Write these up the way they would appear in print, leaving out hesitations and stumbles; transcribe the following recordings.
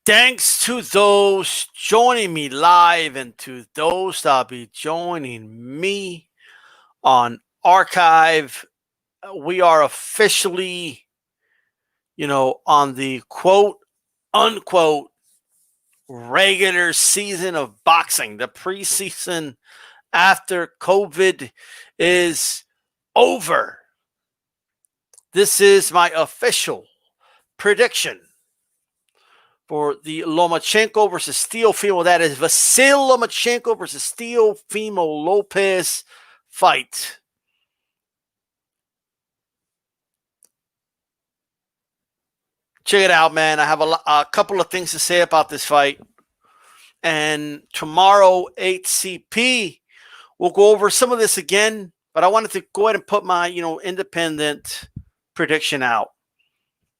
Thanks to those joining me live and to those that'll be joining me on archive. We are officially, on the quote unquote regular season of boxing. The preseason after COVID is over. This is my official prediction for the Lomachenko versus Teofimo. That is Vasil Lomachenko versus Teofimo Lopez fight. Check it out, man. I have a couple of things to say about this fight. And tomorrow, 8CP, we'll go over some of this again. But I wanted to go ahead and put my, independent prediction out.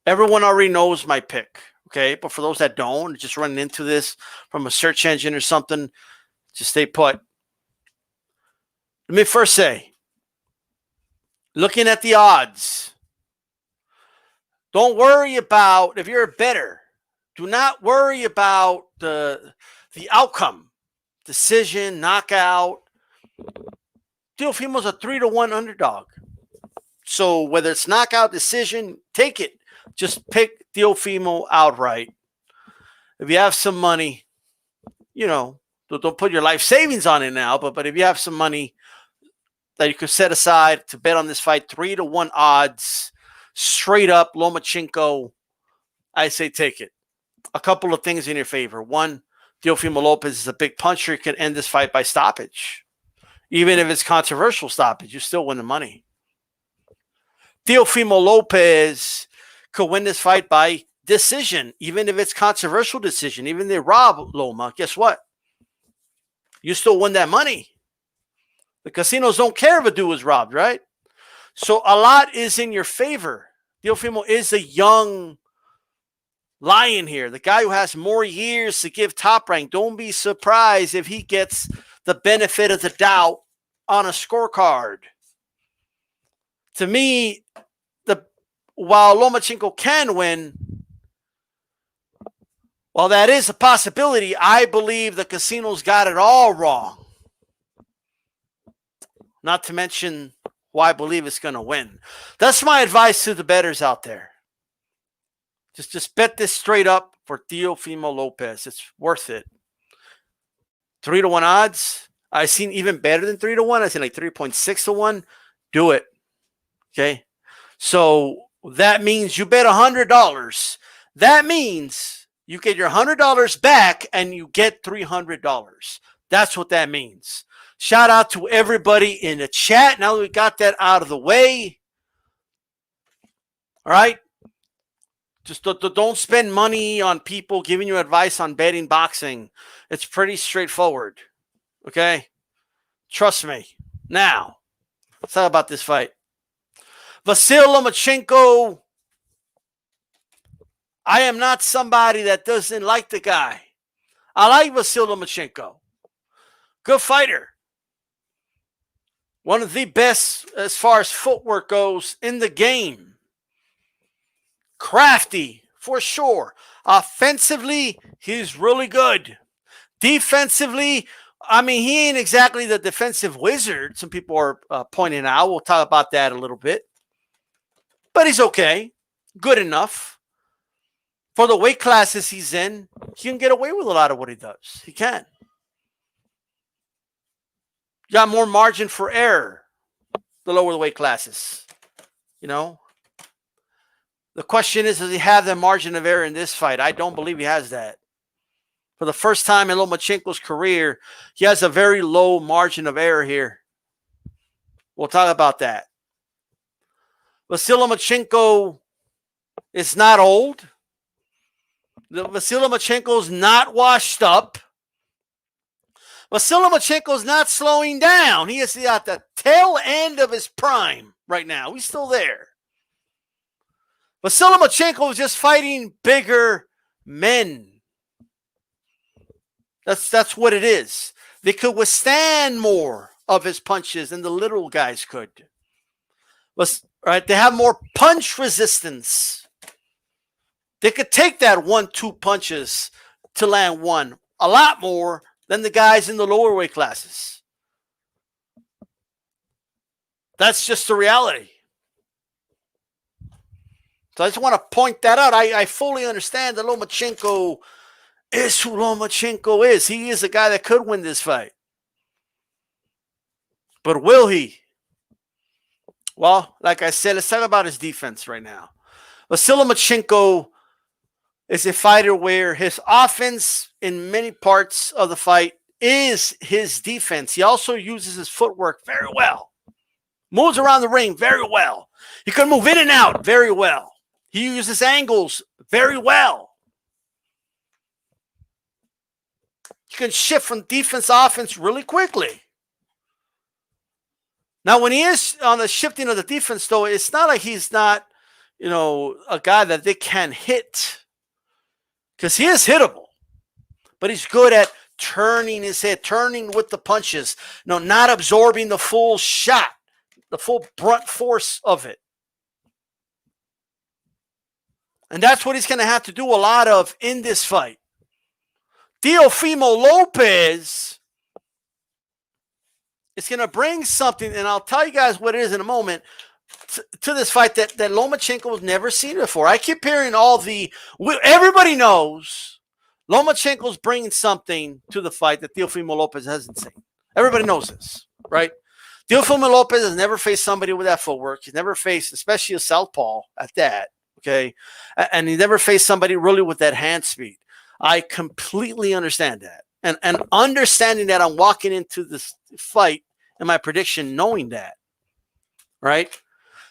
Everyone already knows my pick. Okay, but for those that don't, just running into this from a search engine or something, just stay put. Let me first say, looking at the odds, don't worry about if you're a bettor. Do not worry about the outcome, decision, knockout. Teofimo's a 3-1 underdog. So whether it's knockout, decision, take it. Just pick Teofimo outright. If you have some money, don't put your life savings on it now, but if you have some money that you could set aside to bet on this fight, 3-1 odds, straight up Lomachenko, I say take it. A couple of things in your favor. One, Teofimo Lopez is a big puncher. He can end this fight by stoppage. Even if it's controversial stoppage, you still win the money. Teofimo Lopez could win this fight by decision, even if it's controversial decision, even if they rob Loma. Guess what? You still win that money. The casinos don't care if a dude was robbed, right? So a lot is in your favor. Teofimo is a young lion here, the guy who has more years to give Top Rank. Don't be surprised if he gets the benefit of the doubt on a scorecard. To me, while Lomachenko can win, while that is a possibility, I believe the casinos got it all wrong. Not to mention why I believe it's going to win. That's my advice to the bettors out there. Just bet this straight up for Teofimo Lopez. It's worth it. 3-1 odds. I've seen even better than 3-1. I've seen like 3.6-1. Do it. Okay. So that means you bet $100. That means you get your $100 back and you get $300. That's what that means. Shout out to everybody in the chat. Now that we got that out of the way. All right. Just don't spend money on people giving you advice on betting boxing. It's pretty straightforward. Okay? Trust me. Now, let's talk about this fight. Vasil Lomachenko, I am not somebody that doesn't like the guy. I like Vasil Lomachenko. Good fighter. One of the best as far as footwork goes in the game. Crafty, for sure. Offensively, he's really good. Defensively, he ain't exactly the defensive wizard. Some people are pointing out. We'll talk about that a little bit. But he's okay. Good enough. For the weight classes he's in, he can get away with a lot of what he does. He can. Got more margin for error, the lower the weight classes. The question is, does he have the margin of error in this fight? I don't believe he has that. For the first time in Lomachenko's career, he has a very low margin of error here. We'll talk about that. Vasil Lomachenko is not old. Vasil Lomachenko is not washed up. Vasil Lomachenko is not slowing down. He is at the tail end of his prime right now. He's still there. Vasil Lomachenko is just fighting bigger men. That's what it is. They could withstand more of his punches than the little guys could. Right? They have more punch resistance They could take that 1-2 punches to land one a lot more than the guys in the lower weight classes. That's just the reality. So I just want to point that out. I fully understand that Lomachenko is who Lomachenko is. He is a guy that could win this fight. But will he? Well, like I said, let's talk about his defense right now. Vasyl Lomachenko is a fighter where his offense in many parts of the fight is his defense. He also uses his footwork very well. Moves around the ring very well. He can move in and out very well. He uses angles very well. He can shift from defense to offense really quickly. Now, when he is on the shifting of the defense, though, it's not like he's not, a guy that they can hit. Because he is hittable. But he's good at turning his head, turning with the punches. Not absorbing the full shot, the full brunt force of it. And that's what he's going to have to do a lot of in this fight. NEOfimo Lopez is going to bring something, and I'll tell you guys what it is in a moment, to this fight that Lomachenko has never seen before. I keep hearing everybody knows Lomachenko's bringing something to the fight that NEOfimo Lopez hasn't seen. Everybody knows this, right? NEOfimo Lopez has never faced somebody with that footwork. He's never faced, especially a southpaw at that, okay? And he never faced somebody really with that hand speed. I completely understand that. And understanding that, I'm walking into this fight and my prediction knowing that, right?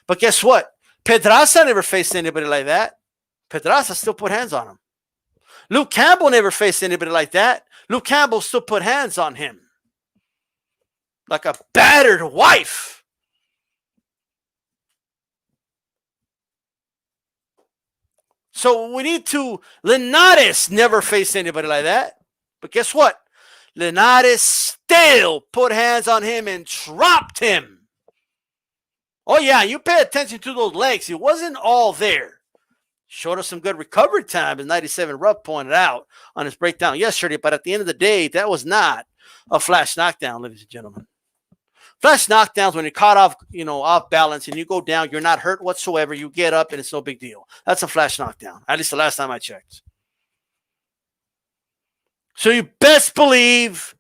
But guess what? Pedraza never faced anybody like that. Pedraza still put hands on him. Luke Campbell never faced anybody like that. Luke Campbell still put hands on him. Like a battered wife. So we need to... Linares never faced anybody like that. But guess what? Linares still put hands on him and dropped him. Oh, yeah, you pay attention to those legs. It wasn't all there. Showed us some good recovery time, as 97 Rupp pointed out on his breakdown yesterday. But at the end of the day, that was not a flash knockdown, ladies and gentlemen. Flash knockdowns, when you're caught off, off balance and you go down, you're not hurt whatsoever. You get up and it's no big deal. That's a flash knockdown, at least the last time I checked. So you best believe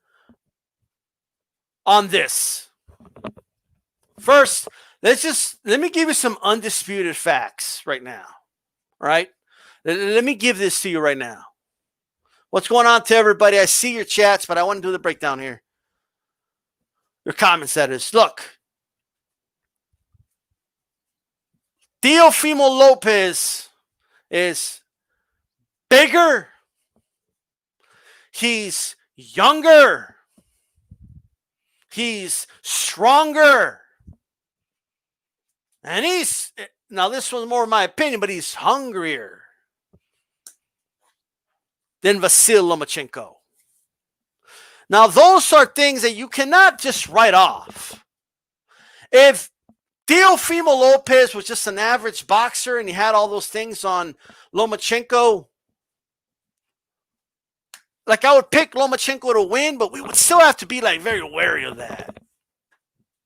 on this. First, let me give you some undisputed facts right now. All right? Let me give this to you right now. What's going on to everybody? I see your chats, but I want to do the breakdown here. Your comments, that is. Look. NEOfimo Lopez is bigger. He's younger. He's stronger. And now this was more my opinion, but he's hungrier than Vasyl Lomachenko. Now, those are things that you cannot just write off. If NEOfimo Lopez was just an average boxer and he had all those things on Lomachenko, like I would pick Lomachenko to win, but we would still have to be very wary of that.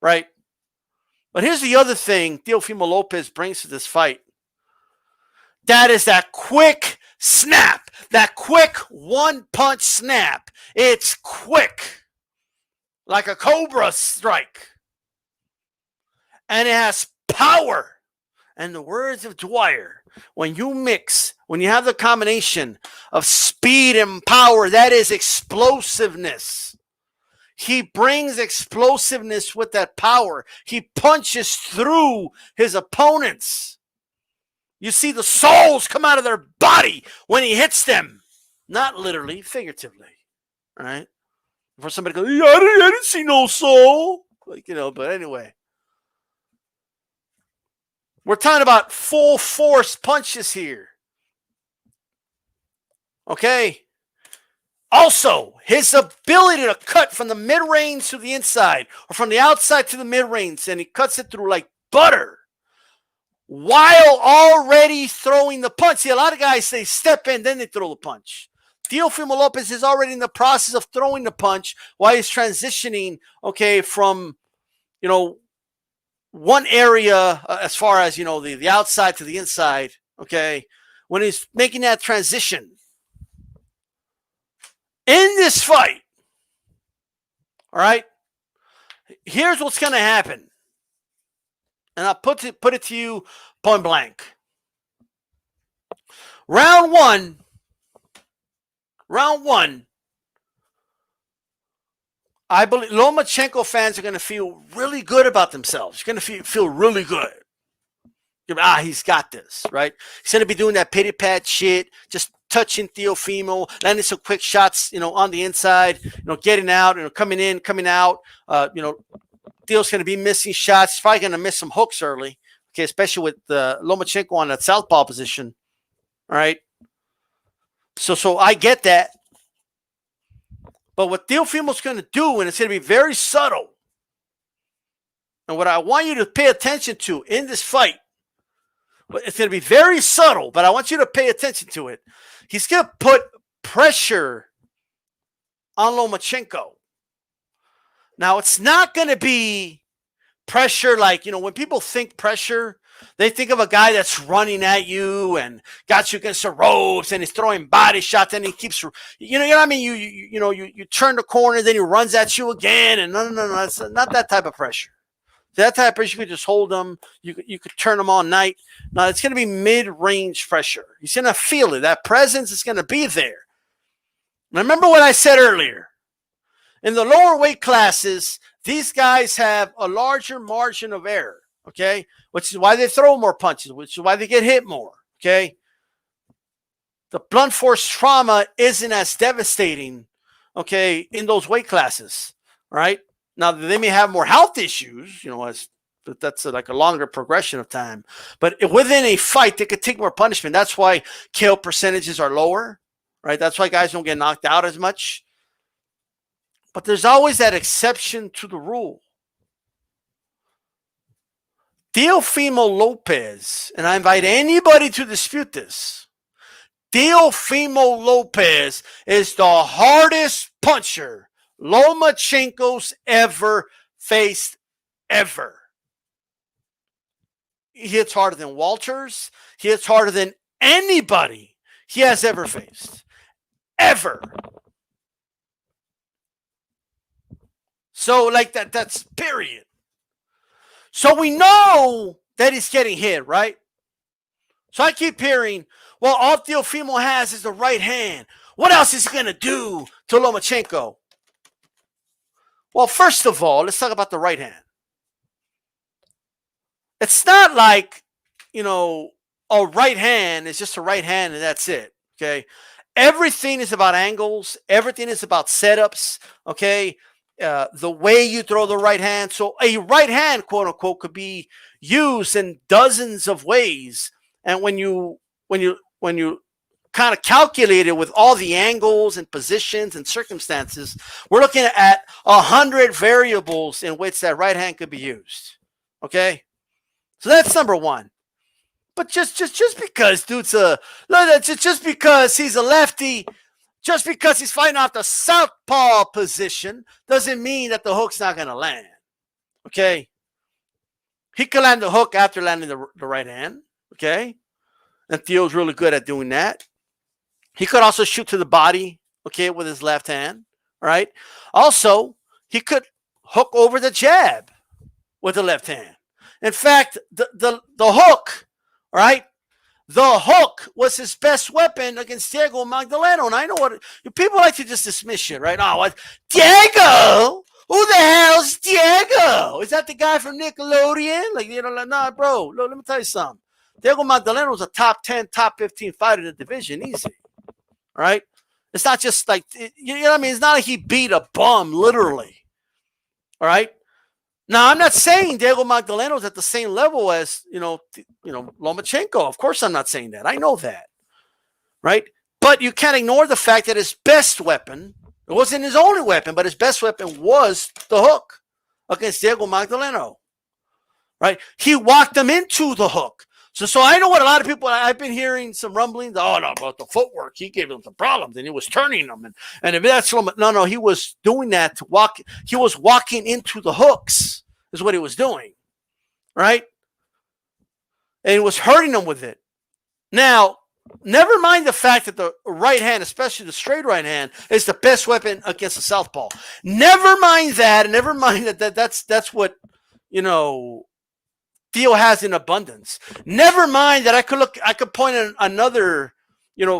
Right? But here's the other thing NEOfimo Lopez brings to this fight. That is that quick snap, that quick one-punch snap. It's quick, like a cobra strike. And it has power. And the words of Dwyer, when you have the combination of speed and power, that is explosiveness. He brings explosiveness with that power. He punches through his opponents. You see the souls come out of their body when he hits them. Not literally, figuratively. Right? Before somebody goes, yeah, I didn't see no soul. But anyway. We're talking about full force punches here. Okay? Also, his ability to cut from the mid-range to the inside or from the outside to the mid-range, and he cuts it through like butter. while already throwing the punch. See, a lot of guys, they step in, then they throw the punch. Teofimo Lopez is already in the process of throwing the punch while he's transitioning, okay, from, one area as far as, the outside to the inside, okay, when he's making that transition. In this fight, all right, here's what's going to happen. And I'll put it to you point blank. Round one, I believe Lomachenko fans are going to feel really good about themselves. You're going to feel really good. He's got this, right? He's going to be doing that pity pat shit, just touching Teofimo, landing some quick shots, on the inside, getting out, coming in, coming out. Theo's going to be missing shots. He's probably going to miss some hooks early, okay, especially with Lomachenko on that southpaw position. All right. So I get that. But what Teofimo's going to do, and it's going to be very subtle, and what I want you to pay attention to in this fight, it's going to be very subtle, but I want you to pay attention to it. He's going to put pressure on Lomachenko. Now, it's not going to be pressure like, when people think pressure, they think of a guy that's running at you and got you against the ropes and he's throwing body shots and he keeps, you know what I mean? You turn the corner, then he runs at you again. And no, it's not that type of pressure. That type of pressure, you could just hold them. You could turn them all night. No, it's going to be mid-range pressure. He's going to feel it. That presence is going to be there. Now, remember what I said earlier. In the lower weight classes, these guys have a larger margin of error, okay? Which is why they throw more punches, which is why they get hit more, okay? The blunt force trauma isn't as devastating, okay, in those weight classes, right? Now, they may have more health issues, that's like a longer progression of time. But within a fight, they could take more punishment. That's why KO percentages are lower, right? That's why guys don't get knocked out as much. But there's always that exception to the rule. Teofimo Lopez, and I invite anybody to dispute this, Teofimo Lopez is the hardest puncher Lomachenko's ever faced, ever. He hits harder than Walters. He hits harder than anybody he has ever faced. Ever. So, that's period. So we know that he's getting hit, right? So I keep hearing, well, all Teofimo has is the right hand. What else is he going to do to Lomachenko? Well, first of all, let's talk about the right hand. It's not like, a right hand is just a right hand and that's it, okay? Everything is about angles. Everything is about setups, okay? The way you throw the right hand. So a right hand, quote unquote, could be used in dozens of ways. And when you kind of calculate it with all the angles and positions and circumstances, we're looking at 100 variables in which that right hand could be used. Okay, so that's number one. But just because dude's just because he's a lefty. Just because he's fighting off the southpaw position doesn't mean that the hook's not going to land. Okay? He could land the hook after landing the right hand. Okay? And Theo's really good at doing that. He could also shoot to the body, okay, with his left hand. All right? Also, he could hook over the jab with the left hand. In fact, the hook, all right? The hook was his best weapon against Diego Magdaleno. And I know what people like to just dismiss shit, right? Oh, what? Diego? Who the hell's Diego? Is that the guy from Nickelodeon? Nah, bro. Let me tell you something. Diego Magdaleno was a top 10, top 15 fighter in the division. Easy. All right? It's not just like, you know what I mean? It's not like he beat a bum, literally. All right? Now, I'm not saying Diego Magdaleno is at the same level as, Lomachenko. Of course I'm not saying that. I know that, right? But you can't ignore the fact that his best weapon, it wasn't his only weapon, but his best weapon was the hook against Diego Magdaleno, right? He walked him into the hook. So I know what a lot of people, I've been hearing some rumblings. Oh, no, about the footwork. He gave them the problems and he was turning them. And if that's, no, he was doing that to walk. He was walking into the hooks is what he was doing. Right? And he was hurting them with it. Now, never mind the fact that the right hand, especially the straight right hand, is the best weapon against the southpaw. Never mind that. And never mind that's what, Theo has in abundance. Never mind that I could point at another,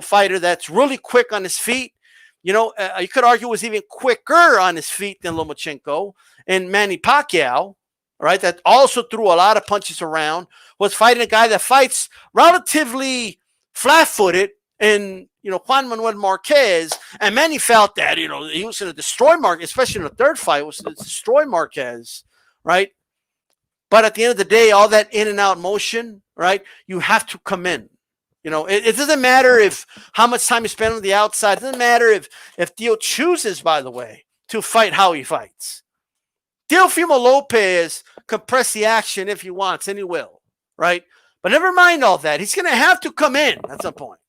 fighter that's really quick on his feet. You could argue was even quicker on his feet than Lomachenko and Manny Pacquiao, right? That also threw a lot of punches around, was fighting a guy that fights relatively flat-footed and, Juan Manuel Marquez. And Manny felt that, he was going to destroy Marquez, especially in the third fight, was to destroy Marquez, right? But at the end of the day, all that in and out motion, right? You have to come in. It doesn't matter how much time you spend on the outside. It doesn't matter if Theo chooses, by the way, to fight how he fights. Teofimo Lopez can press the action if he wants, and he will, right? But never mind all that. He's going to have to come in at some point.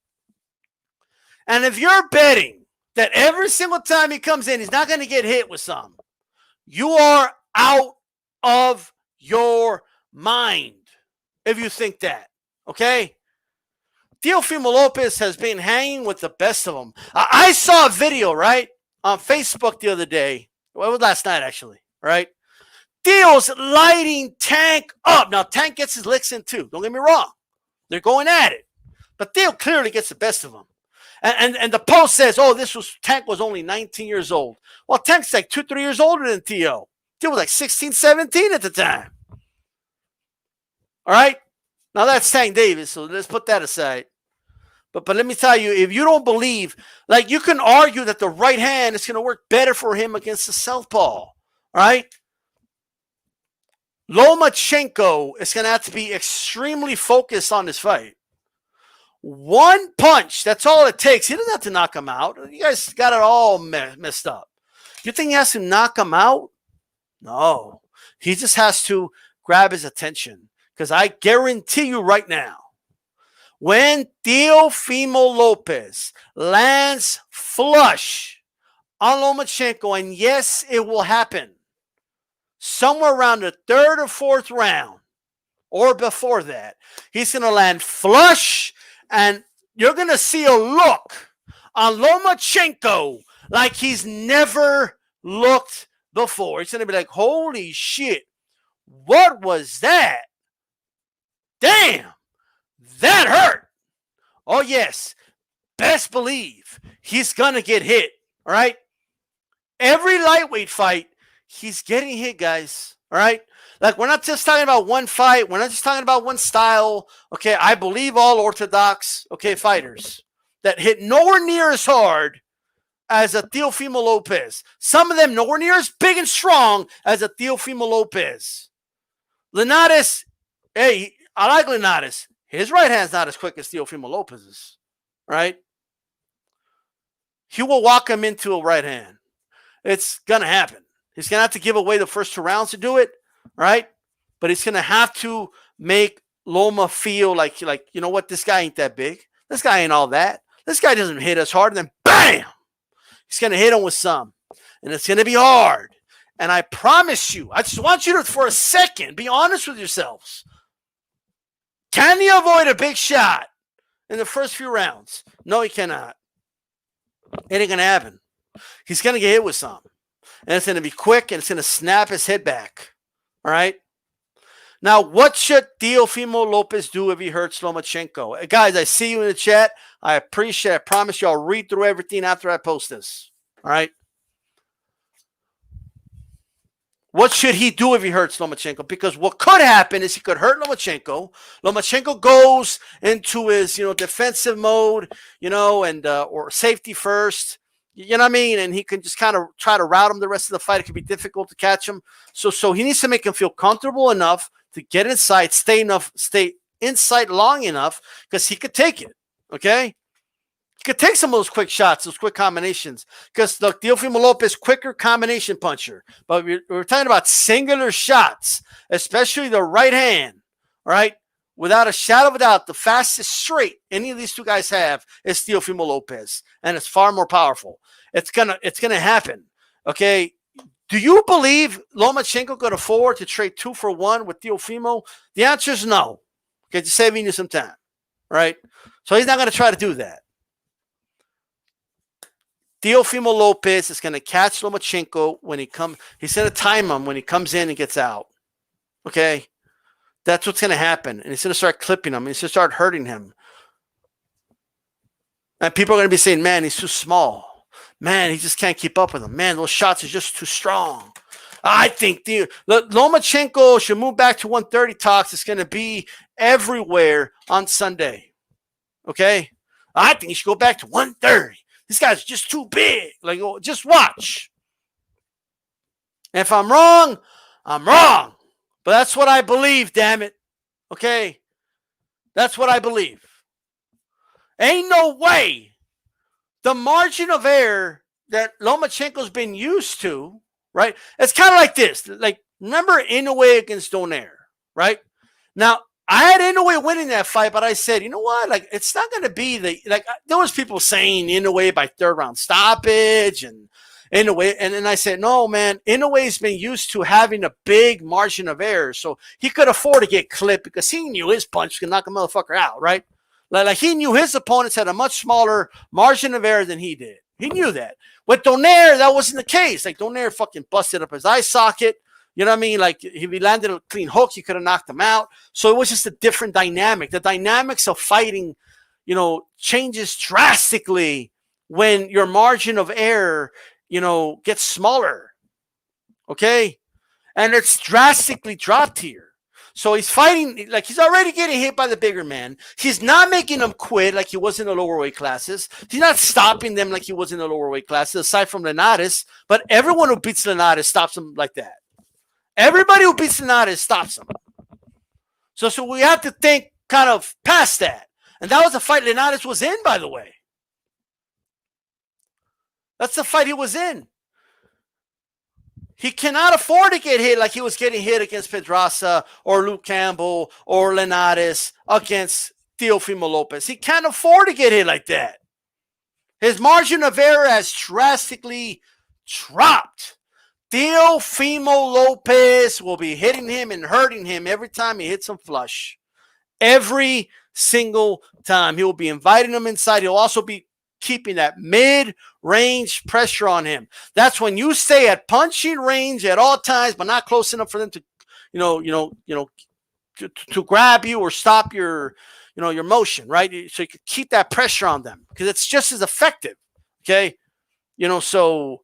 And if you're betting that every single time he comes in, he's not going to get hit with some, you are out of your mind if you think that, okay? Teofimo Lopez has been hanging with the best of them. I saw a video, right, on Facebook the other day. Well, it was last night, actually, right? Theo's lighting Tank up. Now, Tank gets his licks in, too. Don't get me wrong. They're going at it. But Theo clearly gets the best of him. And the post says, Tank was only 19 years old. Well, Tank's like 2-3 years older than Theo. Theo was like 16, 17 at the time. All right? Now, that's Tank Davis, so let's put that aside. But let me tell you, if you don't believe, like you can argue that the right hand is going to work better for him against the southpaw. All right? Lomachenko is going to have to be extremely focused on this fight. One punch, that's all it takes. He doesn't have to knock him out. You guys got it all messed up. You think he has to knock him out? No. He just has to grab his attention. Because I guarantee you right now, when Teofimo Lopez lands flush on Lomachenko, and yes, it will happen, somewhere around the third or fourth round, or before that, he's going to land flush, and you're going to see a look on Lomachenko like he's never looked before. He's going to be like, holy shit, what was that? Damn, that hurt. Oh, yes, best believe he's going to get hit, all right? Every lightweight fight, he's getting hit, guys, all right? Like, we're not just talking about one fight. We're not just talking about one style, okay? I believe all orthodox, okay, fighters that hit nowhere near as hard as a Teofimo Lopez. Some of them nowhere near as big and strong as a Teofimo Lopez. Linares, hey, I like Linares. His right hand's not as quick as Teofimo Lopez's, right? He will walk him into a right hand. It's going to happen. He's going to have to give away the first 2 rounds to do it, right? But he's going to have to make Loma feel like, you know what, this guy ain't that big. This guy ain't all that. This guy doesn't hit us hard. And then, bam, he's going to hit him with some. And it's going to be hard. And I promise you, I just want you to, for a second, be honest with yourselves. Can he avoid a big shot in the first few rounds? No, he cannot. It ain't going to happen. He's going to get hit with some. And it's going to be quick, and it's going to snap his head back. All right? Now, what should Teofimo Lopez do if he hurts Lomachenko? Guys, I see you in the chat. I appreciate it. I promise you I'll read through everything after I post this. All right? What should he do if he hurts Lomachenko? Because what could happen is he could hurt Lomachenko. Lomachenko goes into his, defensive mode, and or safety first. You know what I mean? And he can just kind of try to route him the rest of the fight. It could be difficult to catch him. So he needs to make him feel comfortable enough to get inside, stay inside long enough because he could take it. Okay? He could take some of those quick shots, those quick combinations. Because look, Teofimo Lopez, quicker combination puncher. But we're talking about singular shots, especially the right hand. All right? without a shadow of a doubt, the fastest straight any of these two guys have is Teofimo Lopez, and it's far more powerful. It's gonna happen. Okay. Do you believe Lomachenko could afford to trade 2-for-1 with Teofimo? The answer is no. Okay, just saving you some time, right? So he's not going to try to do that. Teofimo Lopez is going to catch Lomachenko when he comes. He's going to time him when he comes in and gets out. Okay? That's what's going to happen. And he's going to start clipping him. He's going to start hurting him. And people are going to be saying, man, he's too small. Man, he just can't keep up with him. Man, those shots are just too strong. I think Lomachenko should move back to 130 talks. It's going to be everywhere on Sunday. Okay? I think he should go back to 130. This guy's just too big. Like, just watch. And if I'm wrong, I'm wrong. But that's what I believe, damn it. Okay? That's what I believe. Ain't no way the margin of error that Lomachenko's been used to, right? It's kind of like this. Like, remember Inoue against Donaire, right? Now, I had Inoue winning that fight, but I said, you know what? Like, it's not going to be there was people saying Inoue by third round stoppage and Inoue. And then I said, no, man, Inoue's been used to having a big margin of error. So he could afford to get clipped because he knew his punch could knock a motherfucker out, right? Like he knew his opponents had a much smaller margin of error than he did. He knew that. With Donaire, that wasn't the case. Like, Donaire fucking busted up his eye socket. You know what I mean? Like, if he landed a clean hook, you could have knocked him out. So it was just a different dynamic. The dynamics of fighting, changes drastically when your margin of error, gets smaller. Okay? And it's drastically dropped here. So he's fighting, like, he's already getting hit by the bigger man. He's not making them quit like he was in the lower weight classes. He's not stopping them like he was in the lower weight classes, aside from Linares. But everyone who beats Linares stops him like that. Everybody who beats Linares stops him. So we have to think kind of past that. And that was the fight Linares was in, by the way. That's the fight he was in. He cannot afford to get hit like he was getting hit against Pedraza or Luke Campbell or Linares against Teofimo Lopez. He can't afford to get hit like that. His margin of error has drastically dropped. Teofimo Lopez will be hitting him and hurting him every time he hits him flush. Every single time. He will be inviting him inside. He'll also be keeping that mid-range pressure on him. That's when you stay at punching range at all times, but not close enough for them to, to grab you or stop your motion, right? So you can keep that pressure on them because it's just as effective. Okay, so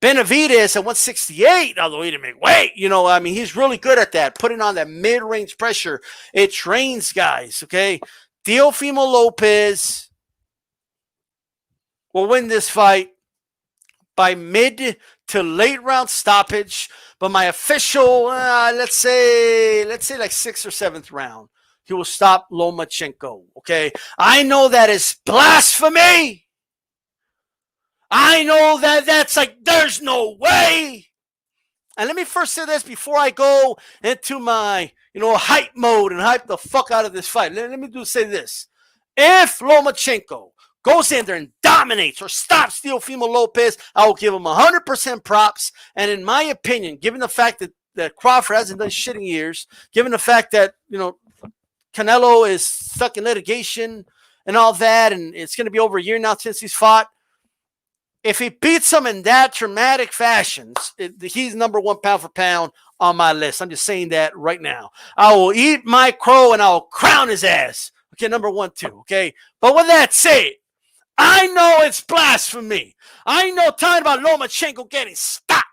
Benavidez at 168, although he didn't make weight, he's really good at that, putting on that mid-range pressure. It trains guys. Okay, Teofimo Lopez will win this fight by mid to late round stoppage. But my official, let's say like 6th or 7th round, he will stop Lomachenko. Okay, I know that is blasphemy. I know that's like, there's no way. And let me first say this before I go into my, hype mode and hype the fuck out of this fight. Let me say this. If Lomachenko goes in there and dominates or stops Teofimo Lopez, I will give him 100% props. And in my opinion, given the fact that Crawford hasn't done shit in years, given the fact that, Canelo is stuck in litigation and all that, and it's going to be over a year now since he's fought, if he beats him in that dramatic fashion, he's number 1 pound for pound on my list. I'm just saying that right now. I will eat my crow and I will crown his ass. Okay, number 1, 2. Okay, but with that said, I know it's blasphemy. I know talking about Lomachenko getting stopped,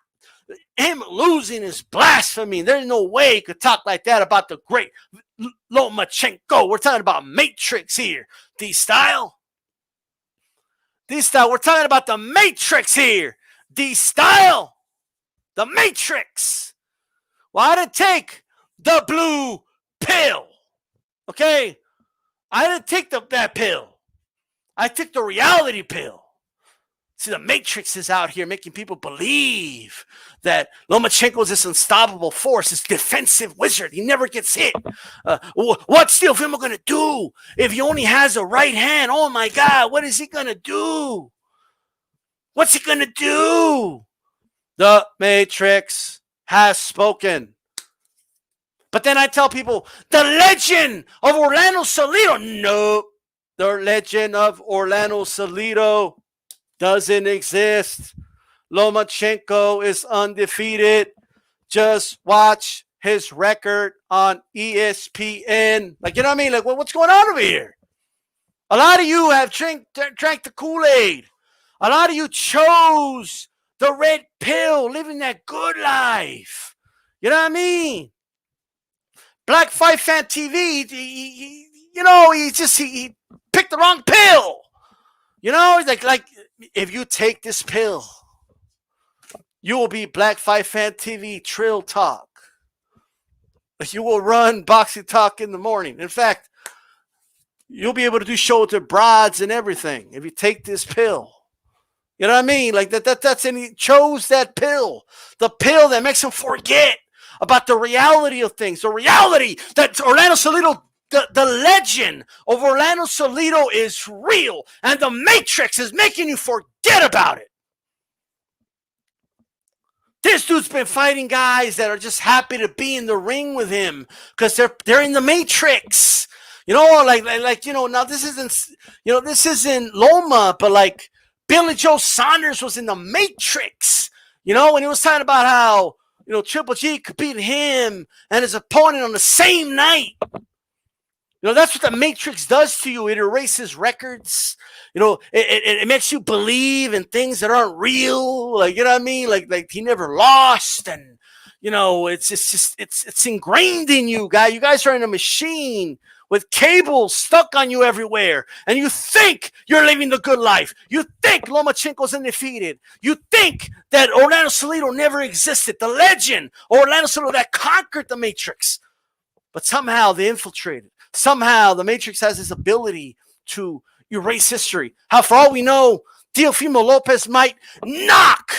him losing is blasphemy. There's no way he could talk like that about the great Lomachenko. We're talking about Matrix here. D-Style. We're talking about the Matrix here. D-Style. The Matrix. Well, I didn't take the blue pill. Okay? I didn't take that pill. I took the reality pill. See, the Matrix is out here making people believe that Lomachenko is this unstoppable force, this defensive wizard. He never gets hit. What's NEOfimo going to do if he only has a right hand? Oh, my God, what is he going to do? What's he going to do? The Matrix has spoken. But then I tell people, the legend of Orlando Salido. No, the legend of Orlando Salido doesn't exist. Lomachenko is undefeated. Just watch his record on ESPN. Like, you know what I mean? Like, what's going on over here? A lot of you have drank the Kool-Aid. A lot of you chose the red pill, living that good life. You know what I mean? Black Fight Fan TV, he picked the wrong pill. You know, like if you take this pill, you will be Black Fight Fan TV Trill Talk. You will run Boxing Talk in the morning. In fact, you'll be able to do shows to broads and everything if you take this pill. You know what I mean? Like and he chose that pill. The pill that makes him forget about the reality of things. The reality that Orlando Salido, the legend of Orlando Salido is real. And the Matrix is making you forget about it. This dude's been fighting guys that are just happy to be in the ring with him because they're in the Matrix. You know, like now this isn't Loma, but like Billy Joe Saunders was in the Matrix. You know, when he was talking about how, Triple G could beat him and his opponent on the same night. That's what the Matrix does to you. It erases records. It makes you believe in things that aren't real. Like, you know what I mean? Like he never lost. And, it's ingrained in you, guys. You guys are in a machine with cables stuck on you everywhere. And you think you're living the good life. You think Lomachenko's undefeated. You think that Orlando Salido never existed. The legend, Orlando Salido, that conquered the Matrix. But somehow they infiltrated. Somehow the Matrix has this ability to erase history. How, for all we know, NEOfimo Lopez might knock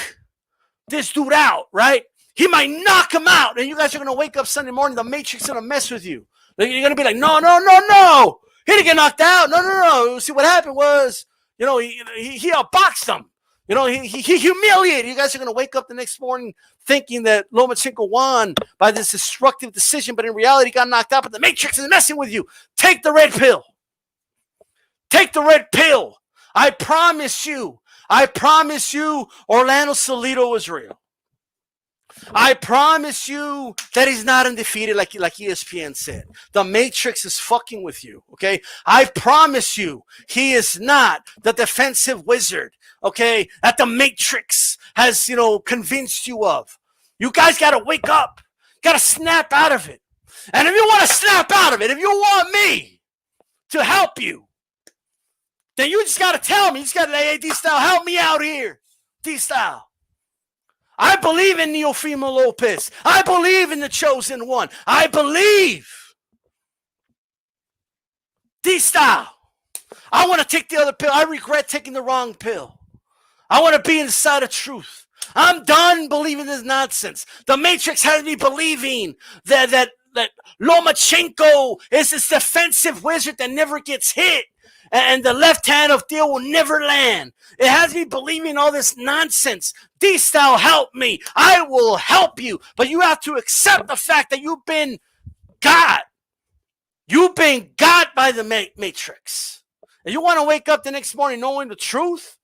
this dude out, right? He might knock him out. And you guys are going to wake up Sunday morning, the Matrix is going to mess with you. You're going to be like, no. He didn't get knocked out. No. See, what happened was, he outboxed him. He humiliated. You guys are going to wake up the next morning thinking that Lomachenko won by this destructive decision, but in reality, he got knocked out. But the Matrix is messing with you. Take the red pill. Take the red pill. I promise you, Orlando Salido is real. I promise you that he's not undefeated like ESPN said. The Matrix is fucking with you, okay? I promise you he is not the defensive wizard, okay, that the Matrix has, convinced you of. You guys got to wake up. Got to snap out of it. And if you want to snap out of it, if you want me to help you, then you just got to tell me. You just got to say, hey, D-Style, help me out here. D-Style. I believe in NEOfimo Lopez. I believe in the chosen one. I believe. D-Style. I want to take the other pill. I regret taking the wrong pill. I want to be inside of truth. I'm done believing this nonsense. The Matrix has me believing that Lomachenko is this defensive wizard that never gets hit. And the left hand of Theo will never land. It has me believing all this nonsense. D-Style, help me. I will help you. But you have to accept the fact that you've been got. You've been got by the Matrix. And you want to wake up the next morning knowing the truth?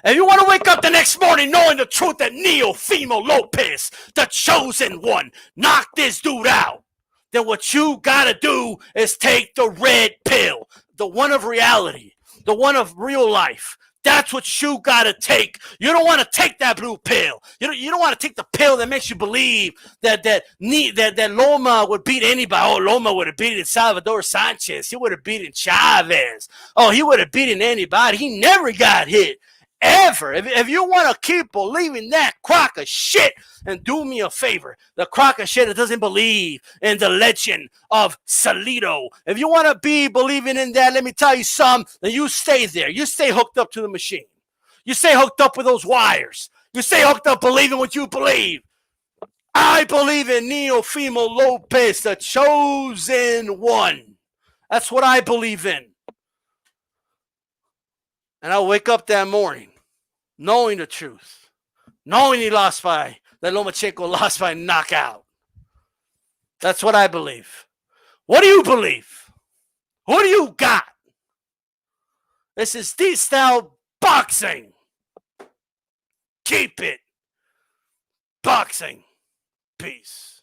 And you want to wake up the next morning knowing the truth that NEOfimo Lopez, the chosen one, knocked this dude out? Then what you got to do is take the red pill. The one of reality, the one of real life. That's what you got to take. You don't want to take that blue pill. You don't want to take the pill that makes you believe that Loma would beat anybody. Oh, Loma would have beaten Salvador Sanchez. He would have beaten Chavez. Oh, he would have beaten anybody. He never got hit. Ever. If you want to keep believing that crock of shit, and do me a favor, the crock of shit that doesn't believe in the legend of Salido. If you want to be believing in that, let me tell you something, then you stay there. You stay hooked up to the machine. You stay hooked up with those wires. You stay hooked up believing what you believe. I believe in NEOfimo Lopez, the chosen one. That's what I believe in. And I'll wake up that morning knowing the truth, knowing that Lomachenko lost by knockout. That's what I believe. What do you believe? Who do you got? This is D-Style Boxing. Keep it boxing. Peace.